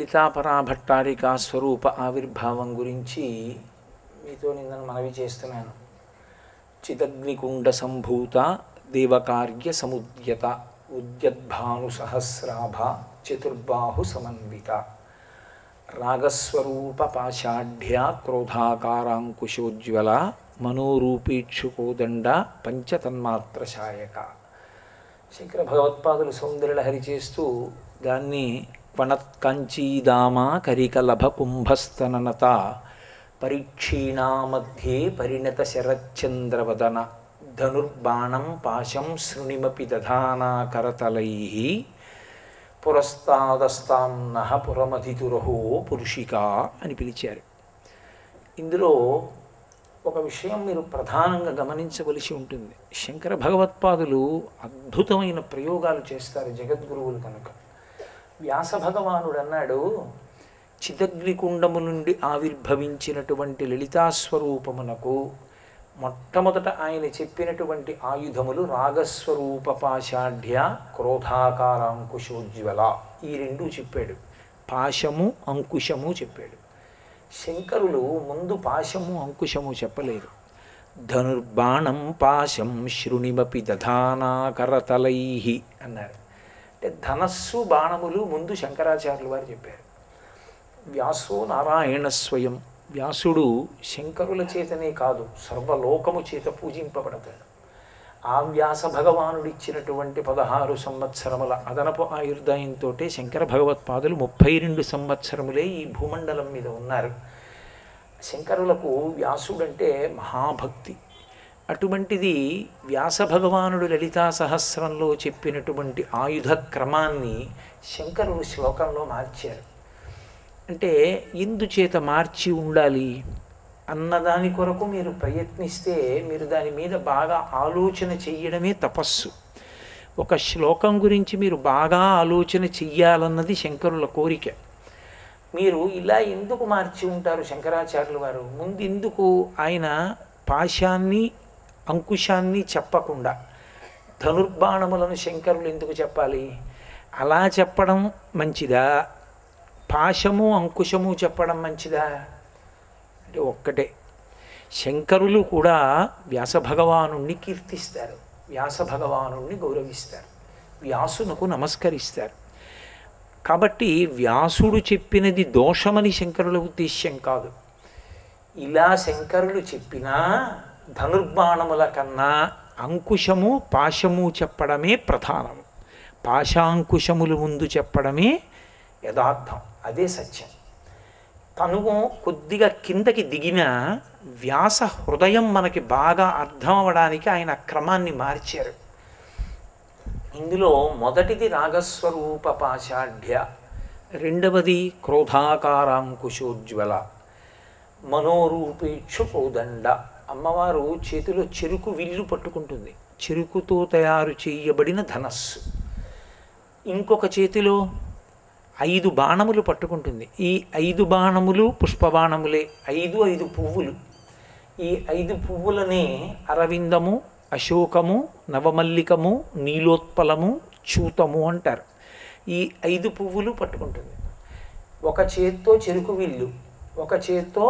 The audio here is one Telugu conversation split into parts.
లలితాపరాభట్టారిక స్వరూప ఆవిర్భావం గురించి మీతో నిన్న మనవి చేస్తున్నాను. చిదగ్నికుండ సంభూత దేవకార్య సముద్యత ఉద్యద్భాను సహస్రాభ చతుర్బాహు సమన్విత రాగస్వరూప పాషాఢ్య క్రోధాకారాంకుశోజ్వల మనోరూపేక్షుకోదండ పంచతన్మాత్ర శాయక. శంకర భగవత్పాదులు సౌందర్యలహరి చేస్తూ దాన్ని వణత్కంచీదామా కరికలభ కుంభస్తననత పరీక్షీణా మధ్యే పరిణత శరచ్చంద్రవదన ధనుర్బాణం పాశం శృణిమపి దధానా కరతలై పురస్తాదస్తాన్నః పురమధితురహో పురుషిక అని పిలిచారు. ఇందులో ఒక విషయం మీరు ప్రధానంగా గమనించవలసి ఉంటుంది. శంకర భగవత్పాదులు అద్భుతమైన ప్రయోగాలు చేస్తారు జగద్గురువులు కనుక. వ్యాస భగవానుడు అన్నాడు, చిదగ్నికుండము నుండి ఆవిర్భవించినటువంటి లలితాస్వరూపమునకు మొట్టమొదట ఆయన చెప్పినటువంటి ఆయుధములు రాగస్వరూప పాషాఢ్య క్రోధాకారాంకుశోజ్వల, ఈ రెండూ చెప్పాడు. పాశము అంకుశము చెప్పాడు. శంకరులు ముందు పాశము అంకుశము చెప్పలేదు. ధనుర్బాణం పాశం శృణిమపి దధానా కరతలై అన్నారు. అంటే ధనస్సు బాణములు ముందు శంకరాచార్యులు వారు చెప్పారు. వ్యాసో నారాయణ స్వయం, వ్యాసుడు శంకరుల చేతనే కాదు సర్వలోకము చేత పూజింపబడతాడు. ఆ వ్యాస భగవానుడిచ్చినటువంటి 16 సంవత్సరముల అదనపు ఆయుర్దాయంతో శంకర భగవత్పాదులు 32 సంవత్సరములే ఈ భూమండలం మీద ఉన్నారు. శంకరులకు వ్యాసుడంటే మహాభక్తి. అటువంటిది వ్యాస భగవానుడు లలితా సహస్రంలో చెప్పినటువంటి ఆయుధ క్రమాన్ని శంకరులు శ్లోకంలో మార్చారు. అంటే ఎందుచేత మార్చి ఉండాలి అన్నదాని కొరకు మీరు ప్రయత్నిస్తే మీరు దాని మీద బాగా ఆలోచన చెయ్యడమే తపస్సు. ఒక శ్లోకం గురించి మీరు బాగా ఆలోచన చెయ్యాలన్నది శంకరుల కోరిక. మీరు ఇలా ఎందుకు మార్చి ఉంటారు శంకరాచార్యుల వారు? ముందు ఎందుకు ఆయన పాశాన్ని అంకుశాన్ని చెప్పకుండా ధనుర్బాణములను శంకరులు ఎందుకు చెప్పాలి? అలా చెప్పడం మంచిదా, పాశము అంకుశము చెప్పడం మంచిదా అంటే ఒక్కటే. శంకరులు కూడా వ్యాస భగవానుణ్ణి కీర్తిస్తారు, వ్యాస భగవానుణ్ణి గౌరవిస్తారు, వ్యాసునకు నమస్కరిస్తారు. కాబట్టి వ్యాసుడు చెప్పినది దోషమని శంకరుల ఉద్దేశ్యం కాదు. ఇలా శంకరులు చెప్పినా ధనుర్బాణముల కన్నా అంకుశము పాశము చెప్పడమే ప్రధానము. పాశాంకుశములు ముందు చెప్పడమే యథార్థం, అదే సత్యం. తను కొద్దిగా కిందకి దిగిన వ్యాస హృదయం మనకి బాగా అర్థం అవ్వడానికి ఆయన క్రమాన్ని మార్చారు. ఇందులో మొదటిది రాగస్వరూప పాషాఢ్య, రెండవది క్రోధాకారాంకుశోజ్వల, మనోరూపేక్షు కోదండ. అమ్మవారు చేతిలో చెరుకు విల్లు పట్టుకుంటుంది, చెరుకుతో తయారు చేయబడిన ధనస్సు. ఇంకొక చేతిలో 5 బాణములు పట్టుకుంటుంది. ఈ 5 బాణములు పుష్పబాణములే, 5 పువ్వులు. ఈ 5 పువ్వులనే అరవిందము, అశోకము, నవమల్లికము, నీలోత్పలము, చూతము అంటారు. ఈ 5 పువ్వులు పట్టుకుంటుంది. ఒక చేత్తో చెరుకు విల్లు, ఒక చేత్తో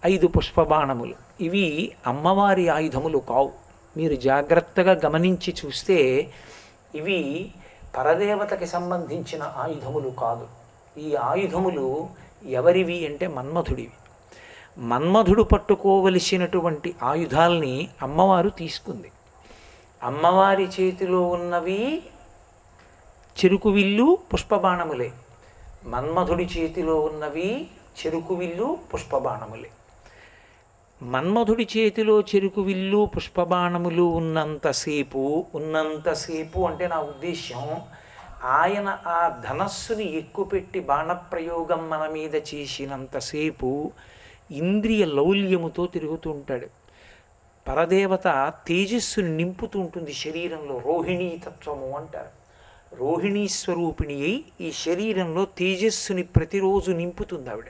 5 పుష్పబాణములు. ఇవి అమ్మవారి ఆయుధములు కావు. మీరు జాగ్రత్తగా గమనించి చూస్తే ఇవి పరదేవతకి సంబంధించిన ఆయుధములు కాదు. ఈ ఆయుధములు ఎవరివి అంటే మన్మధుడివి. మన్మధుడు పట్టుకోవలసినటువంటి ఆయుధాల్ని అమ్మవారు తీసుకుంది. అమ్మవారి చేతిలో ఉన్నవి చెరుకు విల్లు పుష్పబాణములే, మన్మధుడి చేతిలో ఉన్నవి చెరుకు విల్లు పుష్పబాణములే. మన్మధుడి చేతిలో చెరుకు విల్లు పుష్పబాణములు ఉన్నంతసేపు అంటే నా ఉద్దేశ్యం ఆయన ఆ ధనస్సుని ఎక్కుపెట్టి బాణప్రయోగం మన మీద చేసినంతసేపు ఇంద్రియ లౌల్యముతో తిరుగుతూ ఉంటాడు. పరదేవత తేజస్సుని నింపుతూ ఉంటుంది శరీరంలో, రోహిణీ తత్వము అంటారు. రోహిణీ స్వరూపిణి అయి ఈ శరీరంలో తేజస్సుని ప్రతిరోజు నింపుతుంది ఆవిడ.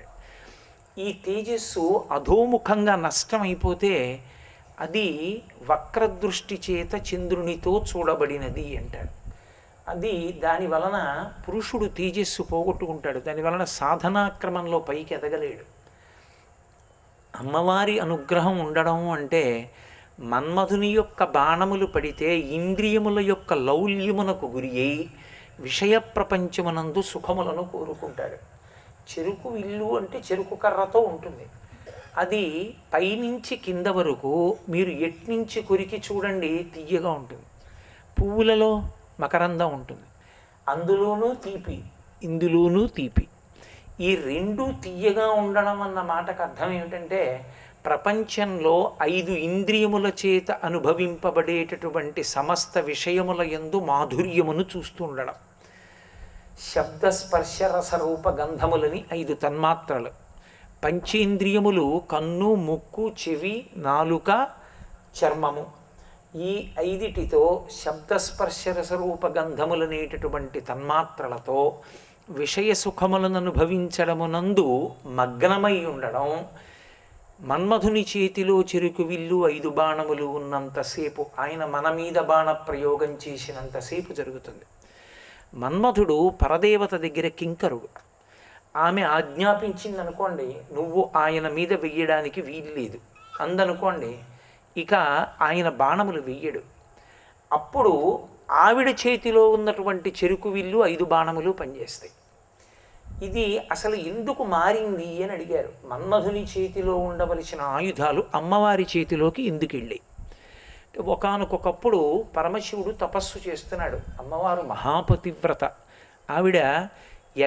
ఈ తేజస్సు అధోముఖంగా నష్టమైపోతే అది వక్రదృష్టి చేత చంద్రునితో చూడబడినది అంటారు. అది దాని వలన పురుషుడు తేజస్సు పోగొట్టుకుంటాడు, దాని వలన సాధనాక్రమంలో పైకి ఎదగలేడు. అమ్మవారి అనుగ్రహం ఉండడం అంటే మన్మధుని యొక్క బాణములు పడితే ఇంద్రియముల యొక్క లౌల్యమునకు గురి అయి విషయ ప్రపంచమునందు సుఖములను కోరుకుంటాడు. చెరుకు ఇల్లు అంటే చెరుకు కర్రతో ఉంటుంది. అది పైనుంచి కింద వరకు మీరు ఎట్నుంచి కొరికి చూడండి తియ్యగా ఉంటుంది. పువ్వులలో మకరందం ఉంటుంది, అందులోనూ తీపి, ఇందులోనూ తీపి. ఈ రెండు తీయగా ఉండడం అన్న మాటకు అర్థం ఏమిటంటే ప్రపంచంలో 5 ఇంద్రియముల చేత అనుభవింపబడేటటువంటి సమస్త విషయముల యందు మాధుర్యమును చూస్తూ ఉండడం. శబ్ద స్పర్శ రస రూప గంధములని 5 తన్మాత్రలు. పంచేంద్రియములు కన్ను, ముక్కు, చెవి, నాలుక, చర్మము. ఈ 5టితో శబ్దస్పర్శ రసరూప గంధములనేటటువంటి తన్మాత్రలతో విషయ సుఖములను అనుభవించడమునందు మగ్నమై ఉండడం మన్మధుని చేతిలో చెరుకు విల్లు 5 బాణములు ఉన్నంతసేపు, ఆయన మన మీద బాణ ప్రయోగం చేసినంతసేపు జరుగుతుంది. మన్మధుడు పరదేవత దగ్గర కింకరుడు. ఆమె ఆజ్ఞాపించింది అనుకోండి, నువ్వు ఆయన మీద వెయ్యడానికి వీల్లేదు అందనుకోండి, ఇక ఆయన బాణములు వెయ్యడు. అప్పుడు ఆవిడ చేతిలో ఉన్నటువంటి చెరుకు విల్లు 5 బాణములు పనిచేస్తాయి. ఇది అసలు ఎందుకు మారింది అని అడిగారు. మన్మధుని చేతిలో ఉండవలసిన ఆయుధాలు అమ్మవారి చేతిలోకి ఎందుకు వెళ్ళాయి? ఒకానొకప్పుడు పరమశివుడు తపస్సు చేస్తున్నాడు. అమ్మవారు మహాపతివ్రత. ఆవిడ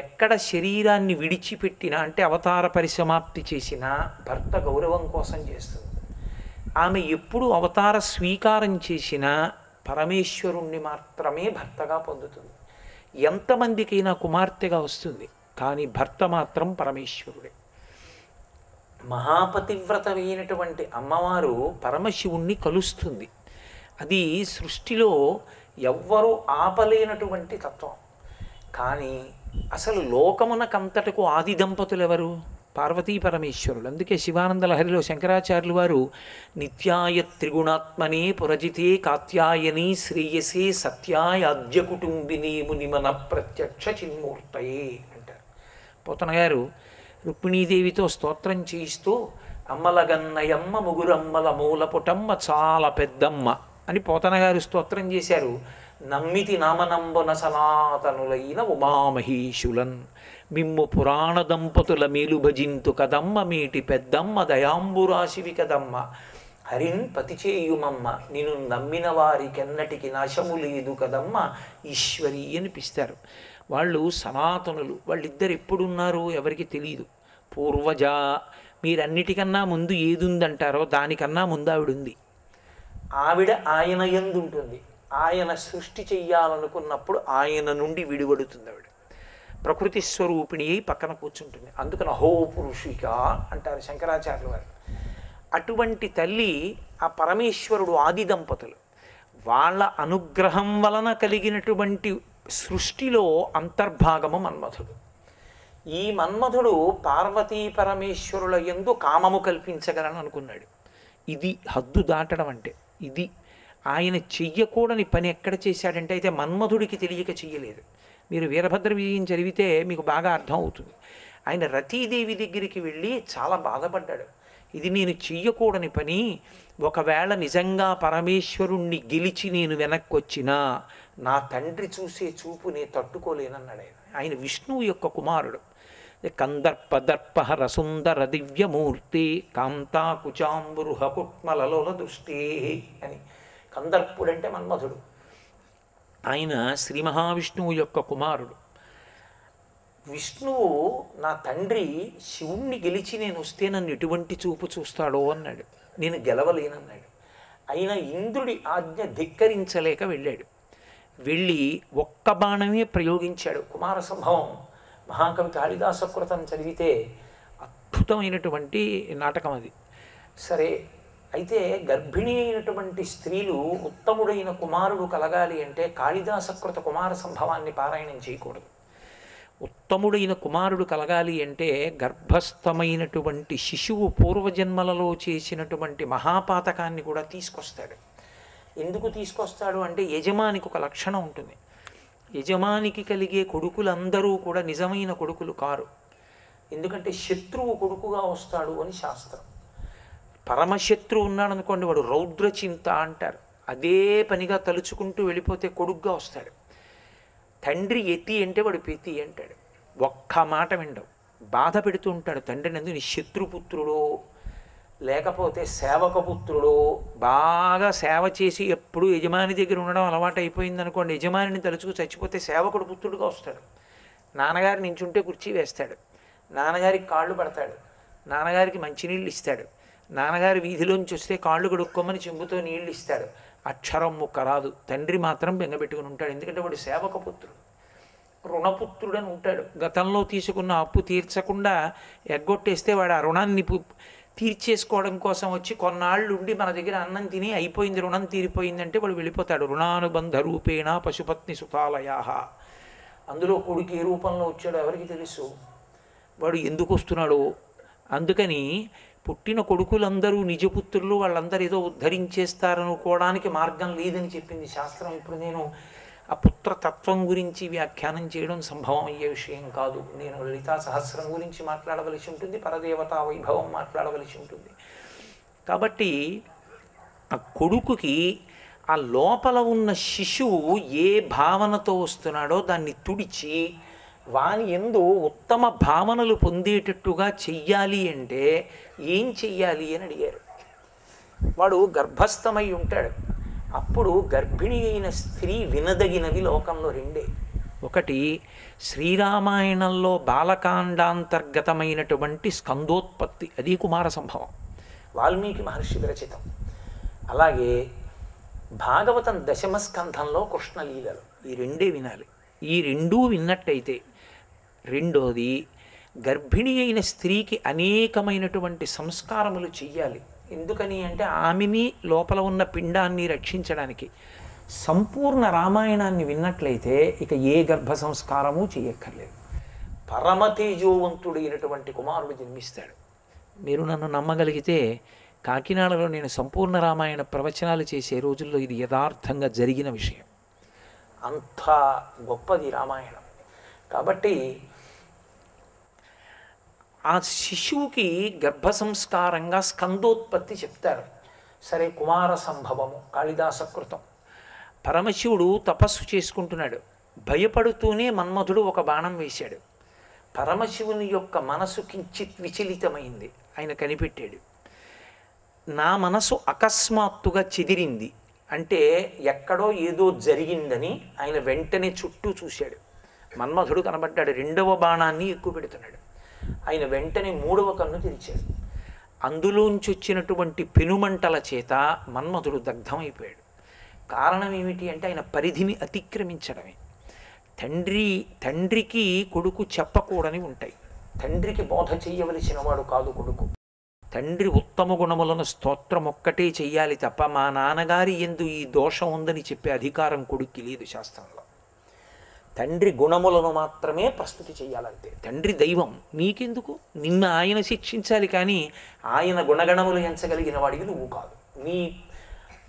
ఎక్కడ శరీరాన్ని విడిచిపెట్టినా అంటే అవతార పరిసమాప్తి చేసినా భర్త గౌరవం కోసం చేస్తుంది. ఆమె ఎప్పుడు అవతార స్వీకారం చేసినా పరమేశ్వరుణ్ణి మాత్రమే భర్తగా పొందుతుంది. ఎంతమందికైనా కుమార్తెగా వస్తుంది, కానీ భర్త మాత్రం పరమేశ్వరుడే. మహాపతివ్రత అయినటువంటి అమ్మవారు పరమశివుణ్ణి కలుస్తుంది. అది సృష్టిలో ఎవ్వరూ ఆపలేనటువంటి తత్వం. కానీ అసలు లోకమునకంతటకు ఆది దంపతులు ఎవరు? పార్వతీ పరమేశ్వరులు. అందుకే శివానంద లహరిలో శంకరాచార్యులు వారు నిత్యాయ త్రిగుణాత్మనే పురజితే కాత్యాయని శ్రేయసే సత్యాయ అద్య కుటుంబిని మునిమన ప్రత్యక్ష చిన్మూర్తయే అంటారు. పోతన గారు రుక్మిణీదేవితో స్తోత్రం చేయిస్తూ అమ్మలగన్నయమ్మ ముగురమ్మల మూలపుటమ్మ చాలా పెద్దమ్మ అని పోతన గారు స్తోత్రం చేశారు. నమ్మితి నామనంబున సనాతనులైన ఉమామహీషులన్ మిమ్ము పురాణ దంపతుల మేలు భజింతు కదమ్మ మీటి పెద్దమ్మ దయాంబురాశివి కదమ్మ హరిన్ పతిచేయుమమ్మ నిన్ను నమ్మిన వారికెన్నటికి నాశము లేదు కదమ్మ ఈశ్వరి అనిపిస్తారు. వాళ్ళు సనాతనులు. వాళ్ళిద్దరు ఎప్పుడున్నారు ఎవరికి తెలియదు. పూర్వజ, మీరన్నిటికన్నా ముందు ఏదుందంటారో దానికన్నా ముందు ఆవిడుంది. ఆవిడ ఆయన యందు ఉంటుంది. ఆయన సృష్టి చెయ్యాలనుకున్నప్పుడు ఆయన నుండి విడిపడుతుంది. ఆవిడ ప్రకృతి స్వరూపిణి అయి పక్కన కూర్చుంటుంది. అందుకని అహో పురుషిక అంటారు శంకరాచార్యులు వారు. అటువంటి తల్లి ఆ పరమేశ్వరుడు ఆది దంపతులు. వాళ్ళ అనుగ్రహం వలన కలిగినటువంటి సృష్టిలో అంతర్భాగము మన్మధుడు. ఈ మన్మధుడు పార్వతీ పరమేశ్వరుల యందు కామము కల్పించగలను అనుకున్నాడు. ఇది హద్దు దాటడం అంటే ఇది. ఆయన చెయ్యకూడని పని ఎక్కడ చేశాడంటే, అయితే మన్మధుడికి తెలియక చెయ్యలేదు. మీరు వీరభద్ర విజయం చదివితే మీకు బాగా అర్థం అవుతుంది. ఆయన రతీదేవి దగ్గరికి వెళ్ళి చాలా బాధపడ్డాడు. ఇది నేను చెయ్యకూడని పని, ఒకవేళ నిజంగా పరమేశ్వరుణ్ణి గెలిచి నేను వెనక్కి వచ్చినా నా తండ్రి చూసే చూపు నేను తట్టుకోలేనన్నాడు. ఆయన విష్ణువు యొక్క కుమారుడు. కందర్ప దర్పహర సుందర దివ్యమూర్తి కాంతాకుచాంబురుహ కుట్మలలోల దృష్టి అని. కందర్పుడంటే మన్మధుడు. ఆయన శ్రీ మహావిష్ణువు యొక్క కుమారుడు. విష్ణువు నా తండ్రి శివుణ్ణి గెలిచి నేను వస్తే నన్ను ఎటువంటి చూపు చూస్తాడో అన్నాడు. నేను గెలవలేనన్నాడు. అయినా ఇంద్రుడి ఆజ్ఞ ధిక్కరించలేక వెళ్ళాడు. వెళ్ళి ఒక్క బాణమే ప్రయోగించాడు. కుమార సంభవం మహాకవి కాళిదాసకృతం చదివితే అద్భుతమైనటువంటి నాటకం అది. సరే, అయితే గర్భిణీ అయినటువంటి స్త్రీలు ఉత్తముడైన కుమారుడు కలగాలి అంటే కాళిదాసకృత కుమార సంభవాన్ని పారాయణం చేయకూడదు. ఉత్తముడైన కుమారుడు కలగాలి అంటే గర్భస్థమైనటువంటి శిశువు పూర్వజన్మలలో చేసినటువంటి మహాపాతకాన్ని కూడా తీసుకొస్తాడు. ఎందుకు తీసుకొస్తాడు అంటే యజమానికి ఒక లక్షణం ఉంటుంది. యజమానికి కలిగే కొడుకులందరూ కూడా నిజమైన కొడుకులు కారు. ఎందుకంటే శత్రువు కొడుకుగా వస్తాడు అని శాస్త్రం. పరమశత్రువు ఉన్నాడనుకోండి, వాడు రౌద్రచింత అంటారు. అదే పనిగా తలుచుకుంటూ వెళ్ళిపోతే కొడుకుగా వస్తాడు. తండ్రి ఎతి అంటే వాడు పెతి అంటాడు. ఒక్క మాట వినడం, బాధ పెడుతూ ఉంటాడు తండ్రిని. ఎందుకు నీ శత్రుపుత్రుడు, లేకపోతే సేవకపుత్రుడు, బాగా సేవ చేసి ఎప్పుడు యజమాని దగ్గర ఉండడం అలవాటు అయిపోయింది అనుకోండి, యజమానిని తలుచుకు చచ్చిపోతే సేవకుడు పుత్రుడుగా వస్తాడు. నాన్నగారి నించుంటే కుర్చీ వేస్తాడు, నాన్నగారికి కాళ్ళు పడతాడు, నాన్నగారికి మంచినీళ్ళు ఇస్తాడు, నాన్నగారి వీధిలోంచి వస్తే కాళ్ళు కడుక్కోమని చెంబుతో నీళ్ళు ఇస్తాడు. అక్షరం ముక్క రాదు, తండ్రి మాత్రం బెంగపెట్టుకుని ఉంటాడు. ఎందుకంటే వాడు సేవకపుత్రుడు, రుణపుత్రుడని ఉంటాడు. గతంలో తీసుకున్న అప్పు తీర్చకుండా ఎగ్గొట్టేస్తే వాడు ఆ రుణాన్ని తీర్చేసుకోవడం కోసం వచ్చి కొన్నాళ్ళు ఉండి మన దగ్గర అన్నం తిని అయిపోయింది, రుణం తీరిపోయిందంటే వాడు వెళ్ళిపోతాడు. రుణానుబంధ రూపేణ పశుపత్ని సుతాలయా. అందులో కొడుకు ఏ రూపంలో వచ్చాడో ఎవరికి తెలుసు, వాడు ఎందుకు వస్తున్నాడో. అందుకని పుట్టిన కొడుకులందరూ నిజపుత్రులు, వాళ్ళందరూ ఏదో ఉద్ధరించేస్తారనుకోవడానికి మార్గం లేదని చెప్పింది శాస్త్రం. ఇప్పుడు నేను ఆ పుత్రతత్వం గురించి వ్యాఖ్యానం చేయడం సంభవం అయ్యే విషయం కాదు. నేను లలితా సహస్రం గురించి మాట్లాడవలసి ఉంటుంది, పరదేవతా వైభవం మాట్లాడవలసి ఉంటుంది. కాబట్టి ఆ కొడుకుకి ఆ లోపల ఉన్న శిశువు ఏ భావనతో వస్తున్నాడో దాన్ని తుడిచి వాని యందు ఉత్తమ భావనలు పొందేటట్టుగా చెయ్యాలి అంటే ఏం చెయ్యాలి అని అడిగారు. వాడు గర్భస్థమై ఉంటాడు. అప్పుడు గర్భిణి అయిన స్త్రీ వినదగినవి లోకంలో రెండే. ఒకటి శ్రీరామాయణంలో బాలకాండాంతర్గతమైనటువంటి స్కందోత్పత్తి, అది కుమార సంభవం, వాల్మీకి మహర్షి విరచితం. అలాగే భాగవతం దశమ స్కంధంలో కృష్ణలీలలు, ఈ రెండే వినాలి. ఈ రెండూ విన్నట్టయితే, రెండోది గర్భిణి అయిన స్త్రీకి అనేకమైనటువంటి సంస్కారములు చెయ్యాలి. ఎందుకని అంటే ఆమెని లోపల ఉన్న పిండాన్ని రక్షించడానికి. సంపూర్ణ రామాయణాన్ని విన్నట్లయితే ఇక ఏ గర్భ సంస్కారము చేయక్కర్లేదు. పరమతేజోవంతుడైనటువంటి కుమారుడు జన్మిస్తాడు. మీరు నన్ను నమ్మగలిగితే కాకినాడలో నేను సంపూర్ణ రామాయణ ప్రవచనాలు చేసే రోజుల్లో ఇది యథార్థంగా జరిగిన విషయం. అంత గొప్పది రామాయణం. కాబట్టి ఆ శిశువుకి గర్భ సంస్కారంగా స్కందోత్పత్తి చెప్తారు. సరే, కుమార సంభవము కాళిదాసకృతం. పరమశివుడు తపస్సు చేసుకుంటున్నాడు. భయపడుతూనే మన్మధుడు ఒక బాణం వేశాడు. పరమశివుని యొక్క మనసు కించిత్ విచలితమైంది. ఆయన కనిపెట్టాడు. నా మనసు అకస్మాత్తుగా చెదిరింది అంటే ఎక్కడో ఏదో జరిగిందని ఆయన వెంటనే చుట్టూ చూశాడు. మన్మధుడు కనబడ్డాడు. రెండవ బాణాన్ని ఎక్కువ పెడుతున్నాడు. ఆయన వెంటనే మూడవ కన్ను తెరిచాడు. అందులోంచి వచ్చినటువంటి పెనుమంటల చేత మన్మధుడు దగ్ధమైపోయాడు. కారణం ఏమిటి అంటే ఆయన పరిధిని అతిక్రమించడమే. తండ్రికి కొడుకు చెప్పకూడని ఉంటాయి. తండ్రికి బోధ చెయ్యవలసిన వాడు కాదు కొడుకు. తండ్రి ఉత్తమ గుణములను స్తోత్రం ఒక్కటే చెయ్యాలి తప్ప మా నాన్నగారి యందు ఈ దోషం ఉందని చెప్పే అధికారం కొడుక్కి లేదు శాస్త్రంలో. తండ్రి గుణములను మాత్రమే ప్రస్తుతి చెయ్యాలంతే. తండ్రి దైవం, నీకెందుకు? నిన్ను ఆయన శిక్షించాలి, కానీ ఆయన గుణగణములు ఎంచగలిగిన వాడికి నువ్వు కాదు. నీ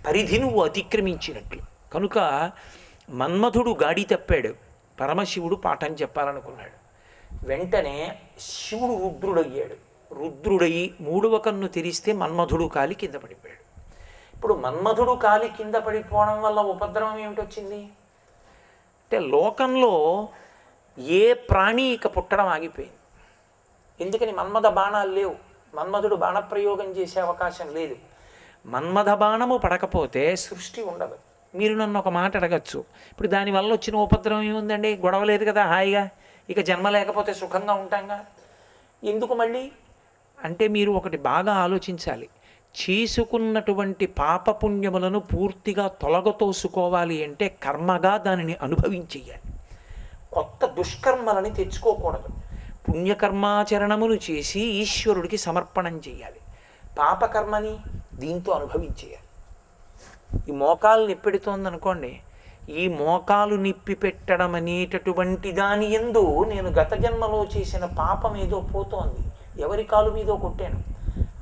పరిధి నువ్వు అతిక్రమించినట్లు. కనుక మన్మధుడు గాడి తప్పాడు. పరమశివుడు పాఠం చెప్పాలనుకున్నాడు. వెంటనే శివుడు రుద్రుడయ్యాడు. రుద్రుడై మూడవ కన్ను తెరిస్తే మన్మధుడు కాలి కింద పడిపోయాడు. ఇప్పుడు మన్మధుడు కాలి కింద పడిపోవడం వల్ల ఉపద్రవం ఏమిటొచ్చింది అంటే లోకంలో ఏ ప్రాణి ఇక పుట్టడం ఆగిపోయింది. ఎందుకని? మన్మథ బాణాలు లేవు. మన్మధుడు బాణప్రయోగం చేసే అవకాశం లేదు. మన్మథ బాణము పడకపోతే సృష్టి ఉండదు. మీరు నన్ను ఒక మాట అడగచ్చు, ఇప్పుడు దానివల్ల వచ్చిన ఉపద్రవం ఏముందండి? గొడవ లేదు కదా, హాయిగా ఇక జన్మ లేకపోతే సుఖంగా ఉంటాంగా, ఎందుకు మళ్ళీ అంటే మీరు ఒకటి బాగా ఆలోచించాలి. చేసుకున్నటువంటి పాపపుణ్యములను పూర్తిగా తొలగతోసుకోవాలి అంటే కర్మగా దానిని అనుభవించేయాలి. కొత్త దుష్కర్మలని తెచ్చుకోకూడదు. పుణ్యకర్మాచరణములు చేసి ఈశ్వరుడికి సమర్పణం చేయాలి. పాపకర్మని దీంతో అనుభవించేయాలి. ఈ మోకాలు నిప్పెడుతోందనుకోండి, ఈ మోకాలు నిప్పి పెట్టడం అనేటటువంటి దాని యందు నేను గత జన్మలో చేసిన పాపం ఏదో పోతోంది, ఎవరి కాలు మీదో కొట్టాను,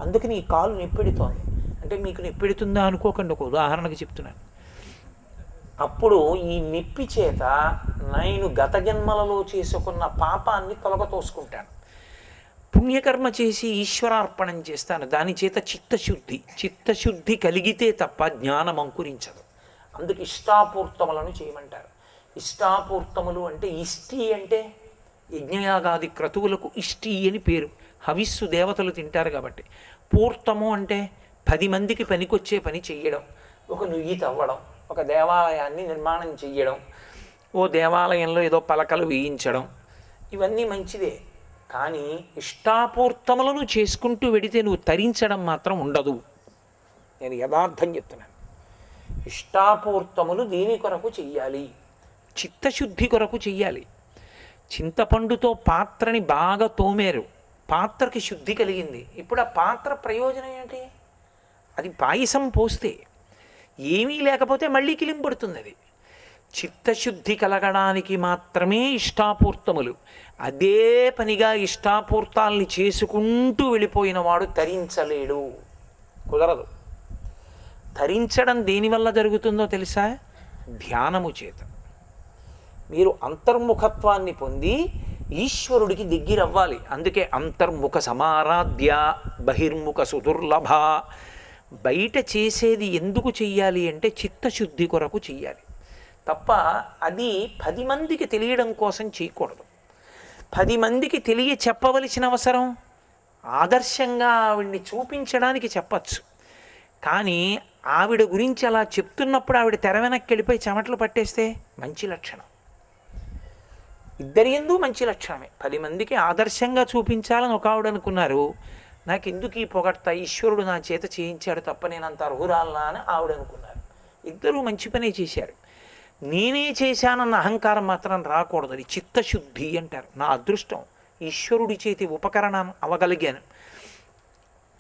అందుకని ఈ కాలు నిప్పెడుతోంది అంటే మీకు నిప్పెడుతుందా అనుకోకండి, ఒక ఉదాహరణకు చెప్తున్నాను. అప్పుడు ఈ నిప్పి చేత నేను గత జన్మలలో చేసుకున్న పాపాన్ని తొలగతోసుకుంటాను, పుణ్యకర్మ చేసి ఈశ్వరార్పణం చేస్తాను, దాని చేత చిత్తశుద్ధి కలిగితే తప్ప జ్ఞానం అంకురించదు. అందుకు ఇష్టాపూర్తములను చేయమంటారు. ఇష్టాపూర్తములు అంటే ఇష్టి అంటే యజ్ఞయాగాది క్రతువులకు ఇష్టి అని పేరు. హవిస్సు దేవతలు తింటారు కాబట్టి. పూర్తము అంటే 10 మందికి పనికొచ్చే పని చెయ్యడం, ఒక నుయ్యి తవ్వడం, ఒక దేవాలయాన్ని నిర్మాణం చెయ్యడం, ఓ దేవాలయంలో ఏదో పలకలు వేయించడం, ఇవన్నీ మంచిదే. కానీ ఇష్టాపూర్తములను చేసుకుంటూ వెడితే నువ్వు తరించడం మాత్రం ఉండదు. నేను యథార్థం చెప్తున్నాను. ఇష్టాపూర్తములు దీని కొరకు చెయ్యాలి, చిత్తశుద్ధి కొరకు చెయ్యాలి. చింతపండుతో పాత్రని బాగా తోమారు, పాత్రకి శుద్ధి కలిగింది. ఇప్పుడు ఆ పాత్ర ప్రయోజనం ఏంటి? అది పాయసం పోస్తే ఏమీ లేకపోతే మళ్ళీ కిలింపడుతుంది. అది చిత్తశుద్ధి కలగడానికి మాత్రమే ఇష్టాపూర్తములు. అదే పనిగా ఇష్టాపూర్తాల్ని చేసుకుంటూ వెళ్ళిపోయిన వాడు తరించలేడు, కుదరదు. తరించడం దేనివల్ల జరుగుతుందో తెలుసా? ధ్యానము చేత. మీరు అంతర్ముఖత్వాన్ని పొంది ఈశ్వరుడికి దగ్గరవ్వాలి. అందుకే అంతర్ముఖ సమారాధ్య బహిర్ముఖ సుదుర్లభ. బయట చేసేది ఎందుకు చెయ్యాలి అంటే చిత్తశుద్ధి కొరకు చెయ్యాలి తప్ప అది 10 మందికి తెలియడం కోసం చేయకూడదు. 10 మందికి తెలియ చెప్పవలసిన అవసరం ఆదర్శంగా ఆవిడ్ని చూపించడానికి చెప్పచ్చు. కానీ ఆవిడ గురించి అలా చెప్తున్నప్పుడు ఆవిడ తెర వెనక్కి వెళ్ళిపోయి చెమటలు పట్టేస్తే మంచి లక్షణం. ఇద్దరి యందు మంచి లక్షణమే. 10 మందికి ఆదర్శంగా చూపించాలని ఒక ఆవిడ అనుకున్నారు. నాకు ఎందుకు ఈ పొగడ్త, ఈశ్వరుడు నా చేత చేయించాడు తప్ప నేను అంత అర్హురాలనా అని ఆవిడ అనుకున్నారు. ఇద్దరూ మంచి పనే చేశారు. నేనే చేశానన్న అహంకారం మాత్రం రాకూడదు. అది చిత్తశుద్ధి అంటారు. నా అదృష్టం, ఈశ్వరుడి చేతి ఉపకరణం అవగలిగాను.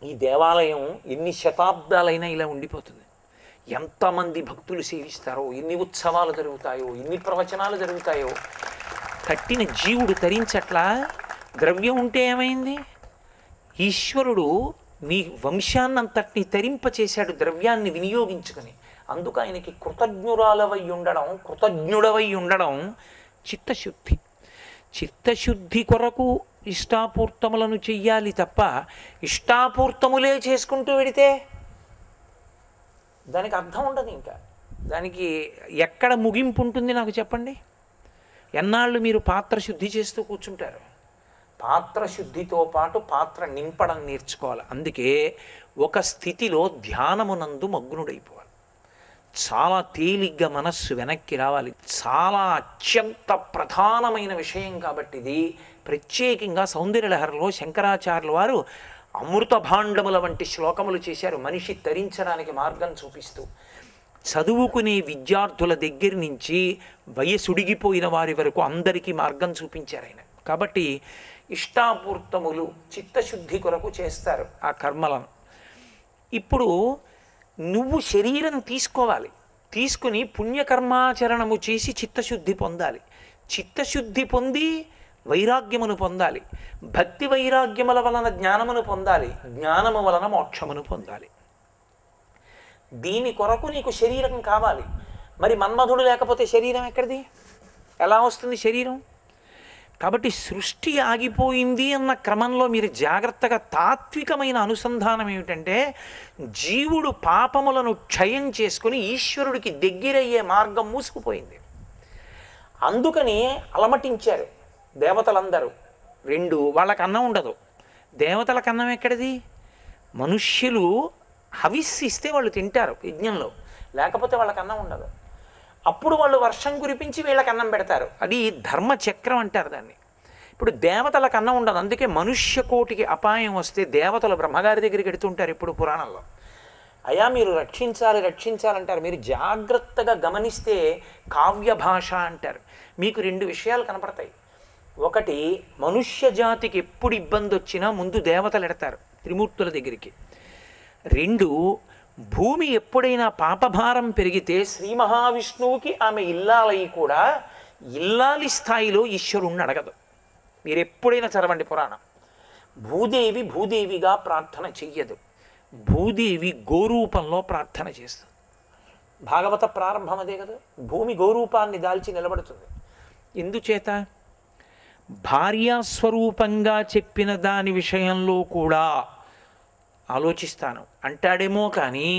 ఈ దేవాలయం ఎన్ని శతాబ్దాలైనా ఇలా ఉండిపోతుంది. ఎంతమంది భక్తులు సేవిస్తారో, ఎన్ని ఉత్సవాలు జరుగుతాయో, ఎన్ని ప్రవచనాలు జరుగుతాయో. కట్టిన జీవుడు తరించట్లా. ద్రవ్యం ఉంటే ఏమైంది? ఈశ్వరుడు నీ వంశాన్నంతటిని తరింపచేశాడు ద్రవ్యాన్ని వినియోగించుకొని. అందుకు ఆయనకి కృతజ్ఞుడవై ఉండడం చిత్తశుద్ధి. చిత్తశుద్ధి కొరకు ఇష్టాపూర్తములను చెయ్యాలి తప్ప ఇష్టాపూర్తములే చేసుకుంటూ వెడితే దానికి అర్థం ఉండదు. ఇంకా దానికి ఎక్కడ ముగింపు ఉంటుంది నాకు చెప్పండి? ఎన్నాళ్ళు మీరు పాత్ర శుద్ధి చేస్తూ కూర్చుంటారు? పాత్ర శుద్ధితో పాటు పాత్ర నింపడం నేర్చుకోవాలి. అందుకే ఒక స్థితిలో ధ్యానమునందు మగ్నుడైపోవాలి. చాలా తేలిగ్గా మనస్సు వెనక్కి రావాలి. చాలా అత్యంత ప్రధానమైన విషయం కాబట్టి ఇది ప్రత్యేకంగా సౌందర్యలహరిలో శంకరాచార్యుల వారు అమృత భాండముల వంటి శ్లోకములు చేశారు, మనిషి తరించడానికి మార్గం చూపిస్తూ. చదువుకునే విద్యార్థుల దగ్గర నుంచి వయసుడిగిపోయిన వారి వరకు అందరికీ మార్గం చూపించారు ఆయన. కాబట్టి ఇష్టాపూర్తములు చిత్తశుద్ధి కొరకు చేస్తారు ఆ కర్మలను. ఇప్పుడు నువ్వు శరీరం తీసుకోవాలి, తీసుకుని పుణ్యకర్మాచరణము చేసి చిత్తశుద్ధి పొందాలి. చిత్తశుద్ధి పొంది వైరాగ్యమును పొందాలి. భక్తి వైరాగ్యముల వలన జ్ఞానమును పొందాలి. జ్ఞానము వలన మోక్షమును పొందాలి. దీని కొరకు నీకు శరీరం కావాలి. మరి మన్మధుడు లేకపోతే శరీరం ఎక్కడిది? ఎలా వస్తుంది శరీరం? కాబట్టి సృష్టి ఆగిపోయింది అన్న క్రమంలో మీరు జాగ్రత్తగా తాత్వికమైన అనుసంధానం ఏమిటంటే జీవుడు పాపములను క్షయం చేసుకుని ఈశ్వరుడికి దగ్గరయ్యే మార్గం మూసుకుపోయింది. అందుకని అలమటించారు దేవతలందరూ. 2 వాళ్ళకి అన్నం ఉండదు. దేవతలకు అన్నం ఎక్కడిది? మనుష్యులు హవిస్సిస్తే వాళ్ళు తింటారు యజ్ఞంలో, లేకపోతే వాళ్ళకి అన్నం ఉండదు. అప్పుడు వాళ్ళు వర్షం కురిపించి వీళ్ళకి అన్నం పెడతారు. అది ధర్మచక్రం అంటారు దాన్ని. ఇప్పుడు దేవతలకు అన్నం ఉండదు. అందుకే మనుష్య కోటికి అపాయం వస్తే దేవతలు బ్రహ్మగారి దగ్గరికి ఎడుతుంటారు. ఇప్పుడు పురాణంలో అయా మీరు రక్షించాలంటారు. మీరు జాగ్రత్తగా గమనిస్తే కావ్య భాష అంటారు. మీకు 2 విషయాలు కనపడతాయి. ఒకటి, మనుష్య జాతికి ఎప్పుడు ఇబ్బంది వచ్చినా ముందు దేవతలు ఎడతారు త్రిమూర్తుల దగ్గరికి. 2, భూమి ఎప్పుడైనా పాపభారం పెరిగితే శ్రీ మహావిష్ణువుకి ఆమె ఇల్లాలయి కూడా ఇల్లాలి స్థాయిలో ఈశ్వరుణ్ణి అడగదు. మీరు ఎప్పుడైనా చదవండి పురాణం. భూదేవి భూదేవిగా ప్రార్థన చెయ్యదు. భూదేవి గోరూపంలో ప్రార్థన చేస్తుంది. భాగవత ప్రారంభం అదే కదా. భూమి గోరూపాన్ని దాల్చి నిలబడుతుంది. ఎందుచేత? భార్యాస్వరూపంగా చెప్పిన దాని విషయంలో కూడా ఆలోచిస్తాను అంటాడేమో కానీ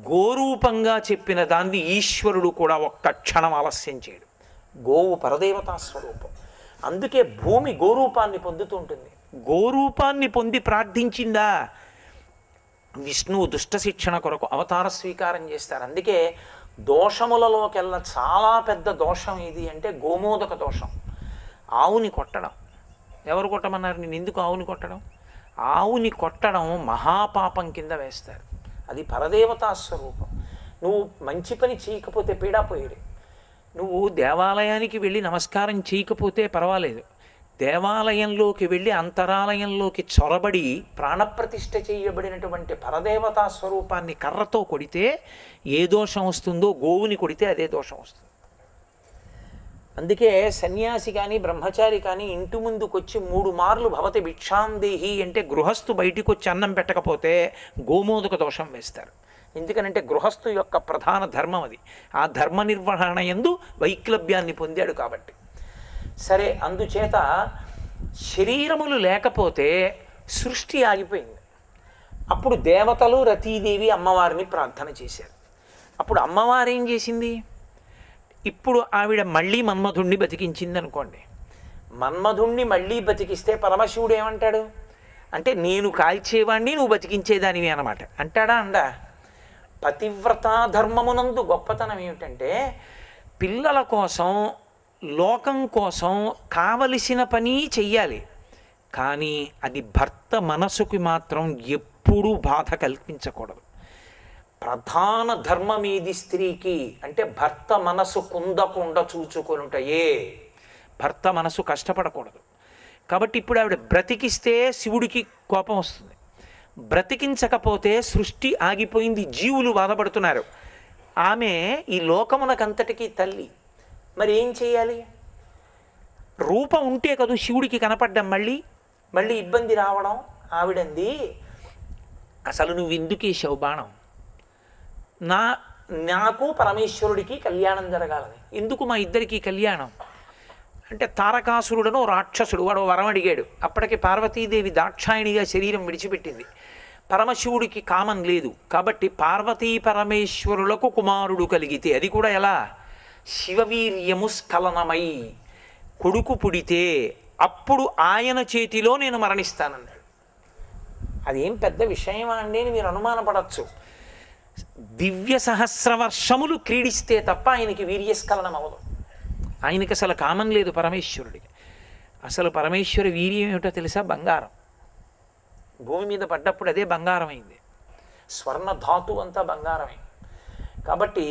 గోరూపంగా చెప్పిన దాన్ని ఈశ్వరుడు కూడా ఒక్క క్షణం ఆలస్యం చేయడు. గోవు పరదేవతా స్వరూపం. అందుకే భూమి గోరూపాన్ని పొందుతూ ఉంటుంది. గోరూపాన్ని పొంది ప్రార్థించిందా? విష్ణువు దుష్ట శిక్షణ కొరకు అవతార స్వీకారం చేస్తారు. అందుకే దోషములలోకెల్లా చాలా పెద్ద దోషం ఏది అంటే గోమోదక దోషం. ఆవుని కొట్టడం. ఎవరు కొట్టమన్నారు? నేను ఎందుకు ఆవుని కొట్టడం? ఆవుని కొట్టడం మహాపాపం కింద వేస్తారు. అది పరదేవతా స్వరూపం. నువ్వు మంచి పని చేయకపోతే పీడాపోయేది. నువ్వు దేవాలయానికి వెళ్ళి నమస్కారం చేయకపోతే పర్వాలేదు, దేవాలయంలోకి వెళ్ళి అంతరాలయంలోకి చొరబడి ప్రాణప్రతిష్ఠ చేయబడినటువంటి పరదేవతా స్వరూపాన్ని కర్రతో కొడితే ఏ దోషం వస్తుందో గోవుని కొడితే అదే దోషం వస్తుంది. అందుకే సన్యాసి కానీ బ్రహ్మచారి కానీ ఇంటి ముందుకొచ్చి 3 మార్లు భవతి భిక్షాందేహి అంటే గృహస్థు బయటికి వచ్చి అన్నం పెట్టకపోతే గోమోదక దోషం వేస్తారు. ఎందుకనంటే గృహస్థు యొక్క ప్రధాన ధర్మం అది. ఆ ధర్మ నిర్వహణ యందు వైక్లభ్యాన్ని పొందాడు కాబట్టి. సరే, అందుచేత శరీరములు లేకపోతే సృష్టి ఆగిపోయింది. అప్పుడు దేవతలు రతీదేవి అమ్మవారిని ప్రార్థన చేశారు. అప్పుడు అమ్మవారు ఏం చేసింది? ఇప్పుడు ఆవిడ మళ్ళీ మన్మధుణ్ణి బతికించింది అనుకోండి. మన్మధుణ్ణి మళ్ళీ బతికిస్తే పరమశివుడు ఏమంటాడు అంటే నేను కాల్చేవాణ్ణి నువ్వు బతికించేదానివి అన్నమాట. అంటాడా? అండా? పతివ్రతా ధర్మమునందు గొప్పతనం ఏమిటంటే పిల్లల కోసం లోకం కోసం కావలసిన పని చెయ్యాలి, కానీ అది భర్త మనసుకి మాత్రం ఎప్పుడూ బాధ కల్పించకూడదు. ప్రధాన ధర్మం ఏది స్త్రీకి అంటే భర్త మనసు కుందకుండా చూచుకొనుటయే. భర్త మనసు కష్టపడకూడదు. కాబట్టి ఇప్పుడు ఆవిడ బ్రతికిస్తే శివుడికి కోపం వస్తుంది, బ్రతికించకపోతే సృష్టి ఆగిపోయింది, జీవులు బాధపడుతున్నారు. ఆమె ఈ లోకమునకంతటికీ తల్లి. మరి ఏం చేయాలి? రూపం ఉంటే కదా శివుడికి కనపడ్డం. మళ్ళీ ఇబ్బంది రావడం. ఆవిడంది, అసలు నువ్వు ఎందుకు వేసావు బాణం? నాకు పరమేశ్వరుడికి కళ్యాణం జరగాలని. ఎందుకు మా ఇద్దరికి కళ్యాణం అంటే తారకాసురుడను రాక్షసుడు వాడు వరం అడిగాడు. అప్పటికి పార్వతీదేవి దాక్షాయణిగా శరీరం విడిచిపెట్టింది. పరమశివుడికి కామం లేదు కాబట్టి పార్వతీ పరమేశ్వరులకు కుమారుడు కలిగితే, అది కూడా ఎలా? శివవీర్యము స్ఖలనమై కొడుకు పుడితే అప్పుడు ఆయన చేతిలో నేను మరణిస్తానన్నాడు. అదేం పెద్ద విషయమా అండి అని మీరు అనుమానపడచ్చు. దివ్య సహస్రవర్షములు క్రీడిస్తే తప్ప ఆయనకి వీర్యస్ఖలనం అవ్వదు. ఆయనకి అసలు కామం లేదు పరమేశ్వరుడికి. అసలు పరమేశ్వర వీర్యం ఏమిటో తెలుసా? బంగారం. భూమి మీద పడ్డప్పుడు అదే బంగారం అయింది. స్వర్ణ ధాతు అంతా బంగారమే. కాబట్టి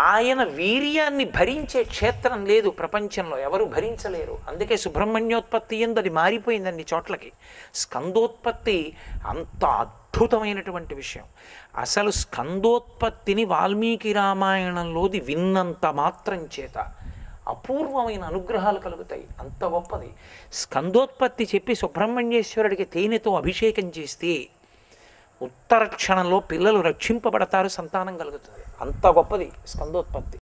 ఆయన వీర్యాన్ని భరించే క్షేత్రం లేదు ప్రపంచంలో, ఎవరు భరించలేరు. అందుకే సుబ్రహ్మణ్యోత్పత్తి ఎందు అది మారిపోయింది అన్ని చోట్లకి. స్కందోత్పత్తి అంత అద్భుతమైనటువంటి విషయం. అసలు స్కందోత్పత్తిని వాల్మీకి రామాయణంలోది విన్నంత మాత్రం చేత అపూర్వమైన అనుగ్రహాలు కలుగుతాయి. అంత గొప్పది. స్కందోత్పత్తి చెప్పి సుబ్రహ్మణ్యేశ్వరుడికి తేనెతో అభిషేకం చేస్తే ఉత్తర క్షణంలో పిల్లలు రక్షింపబడతారు, సంతానం కలుగుతుంది. అంత గొప్పది స్కందోత్పత్తి.